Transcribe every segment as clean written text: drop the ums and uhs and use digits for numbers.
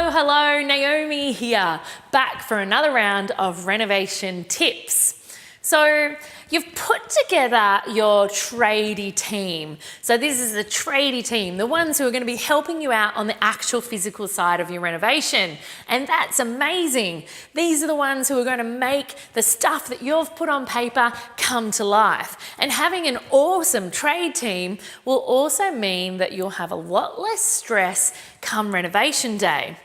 Hello, Naomi here, back for another round of renovation tips. So you've put together your tradie team. So this is the tradie team, the ones who are going to be helping you out on the actual physical side of your renovation. And that's amazing. These are the ones who are going to make the stuff that you've put on paper come to life. And having an awesome trade team will also mean that you'll have a lot less stress come renovation day.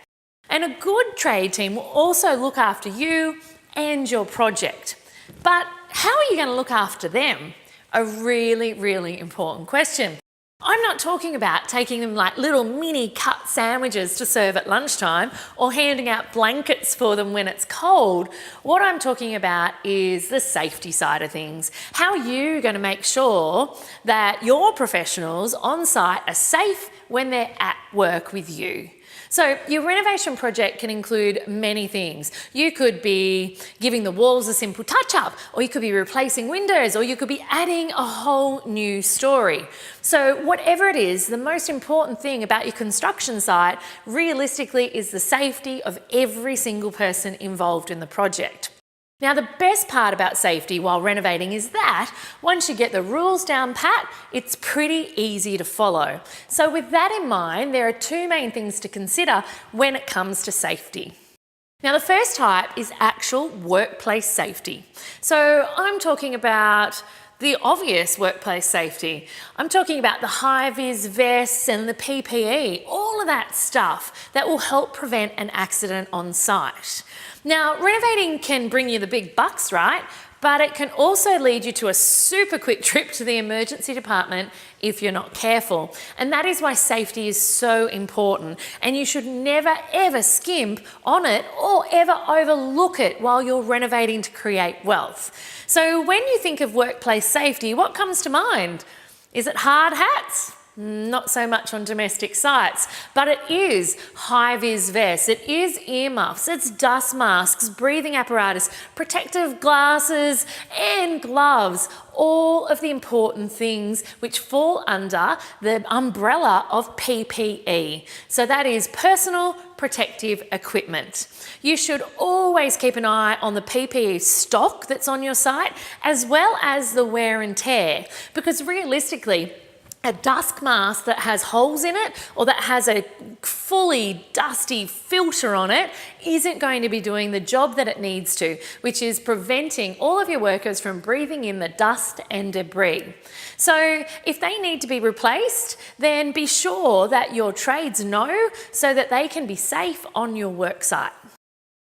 And a good trade team will also look after you and your project. But how are you going to look after them? A really, really important question. I'm not talking about taking them like little mini cut sandwiches to serve at lunchtime or handing out blankets for them when it's cold. What I'm talking about is the safety side of things. How are you going to make sure that your professionals on site are safe when they're at work with you? So your renovation project can include many things. You could be giving the walls a simple touch-up, or you could be replacing windows, or you could be adding a whole new story. So whatever it is, the most important thing about your construction site realistically is the safety of every single person involved in the project. Now, the best part about safety while renovating is that once you get the rules down pat, it's pretty easy to follow. So with that in mind, there are two main things to consider when it comes to safety. Now, the first type is actual workplace safety. So I'm talking about the obvious workplace safety. I'm talking about the high-vis vests and the PPE, all of that stuff that will help prevent an accident on site. Now, renovating can bring you the big bucks, right? But it can also lead you to a super quick trip to the emergency department if you're not careful. And that is why safety is so important. And you should never ever skimp on it or ever overlook it while you're renovating to create wealth. So when you think of workplace safety, what comes to mind? Is it hard hats? Not so much on domestic sites, but it is high-vis vests, it is earmuffs, it's dust masks, breathing apparatus, protective glasses and gloves, all of the important things which fall under the umbrella of PPE. So that is personal protective equipment. You should always keep an eye on the PPE stock that's on your site, as well as the wear and tear, because realistically, a dust mask that has holes in it or that has a fully dusty filter on it isn't going to be doing the job that it needs to, which is preventing all of your workers from breathing in the dust and debris. So if they need to be replaced, then be sure that your trades know so that they can be safe on your work site.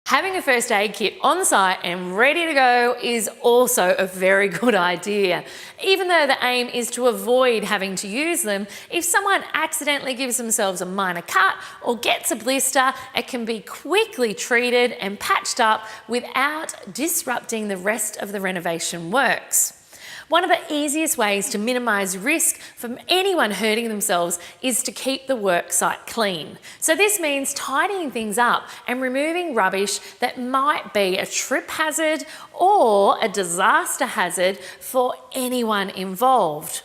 Having a first aid kit on site and ready to go is also a very good idea. Even though the aim is to avoid having to use them, if someone accidentally gives themselves a minor cut or gets a blister, it can be quickly treated and patched up without disrupting the rest of the renovation works. One of the easiest ways to minimise risk from anyone hurting themselves is to keep the work site clean. So this means tidying things up and removing rubbish that might be a trip hazard or a disaster hazard for anyone involved.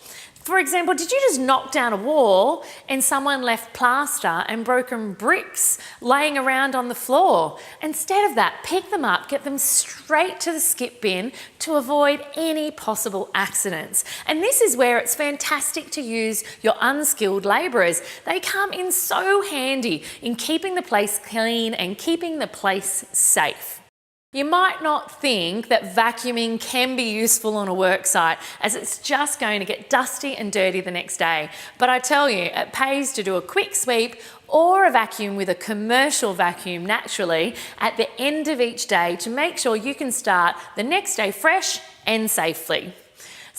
For example, did you just knock down a wall and someone left plaster and broken bricks laying around on the floor? Instead of that, pick them up, get them straight to the skip bin to avoid any possible accidents. And this is where it's fantastic to use your unskilled labourers. They come in so handy in keeping the place clean and keeping the place safe. You might not think that vacuuming can be useful on a work site, as it's just going to get dusty and dirty the next day. But I tell you, it pays to do a quick sweep or a vacuum with a commercial vacuum naturally at the end of each day to make sure you can start the next day fresh and safely.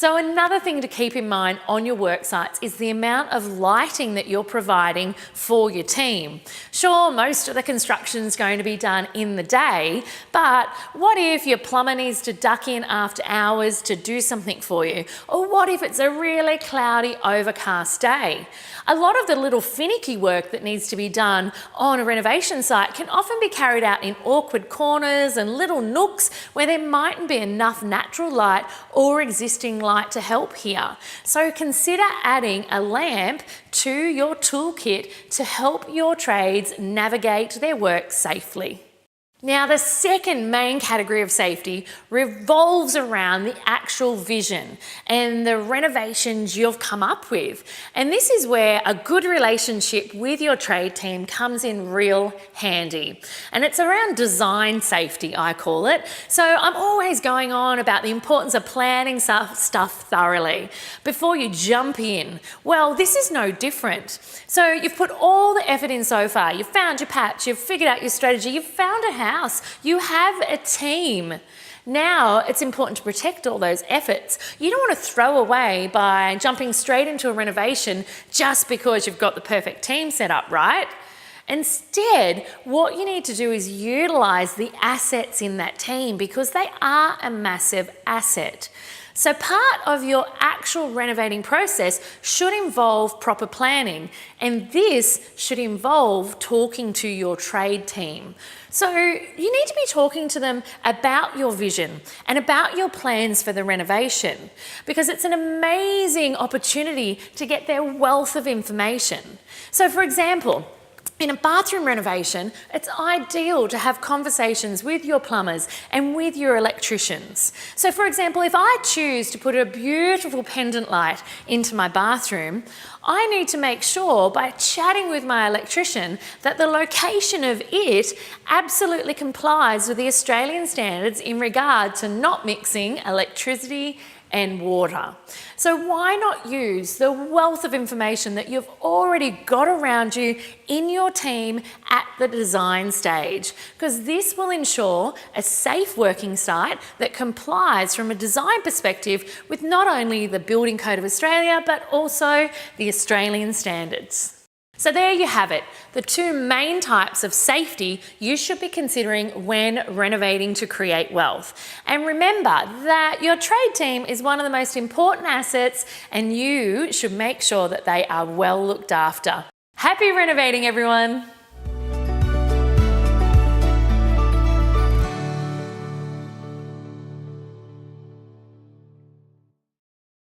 So another thing to keep in mind on your work sites is the amount of lighting that you're providing for your team. Sure, most of the construction is going to be done in the day, but what if your plumber needs to duck in after hours to do something for you? Or what if it's a really cloudy, overcast day? A lot of the little finicky work that needs to be done on a renovation site can often be carried out in awkward corners and little nooks where there mightn't be enough natural light or existing light to help here. So consider adding a lamp to your toolkit to help your trades navigate their work safely. Now, the second main category of safety revolves around the actual vision and the renovations you've come up with. And this is where a good relationship with your trade team comes in real handy. And it's around design safety, I call it. So I'm always going on about the importance of planning stuff thoroughly before you jump in. Well, this is no different. So you've put all the effort in so far. You've found your patch, you've figured out your strategy, you've found a house. You have a team. Now it's important to protect all those efforts. You don't want to throw away by jumping straight into a renovation just because you've got the perfect team set up, right? Instead, what you need to do is utilize the assets in that team because they are a massive asset. So part of your actual renovating process should involve proper planning, and this should involve talking to your trade team. So you need to be talking to them about your vision and about your plans for the renovation because it's an amazing opportunity to get their wealth of information. So for example, in a bathroom renovation, it's ideal to have conversations with your plumbers and with your electricians. So for example, if I choose to put a beautiful pendant light into my bathroom, I need to make sure by chatting with my electrician that the location of it absolutely complies with the Australian standards in regard to not mixing electricity and water. So why not use the wealth of information that you've already got around you in your team at the design stage? Because this will ensure a safe working site that complies from a design perspective with not only the Building Code of Australia, but also the Australian standards. So there you have it, the two main types of safety you should be considering when renovating to create wealth. And remember that your trade team is one of the most important assets and you should make sure that they are well looked after. Happy renovating, everyone!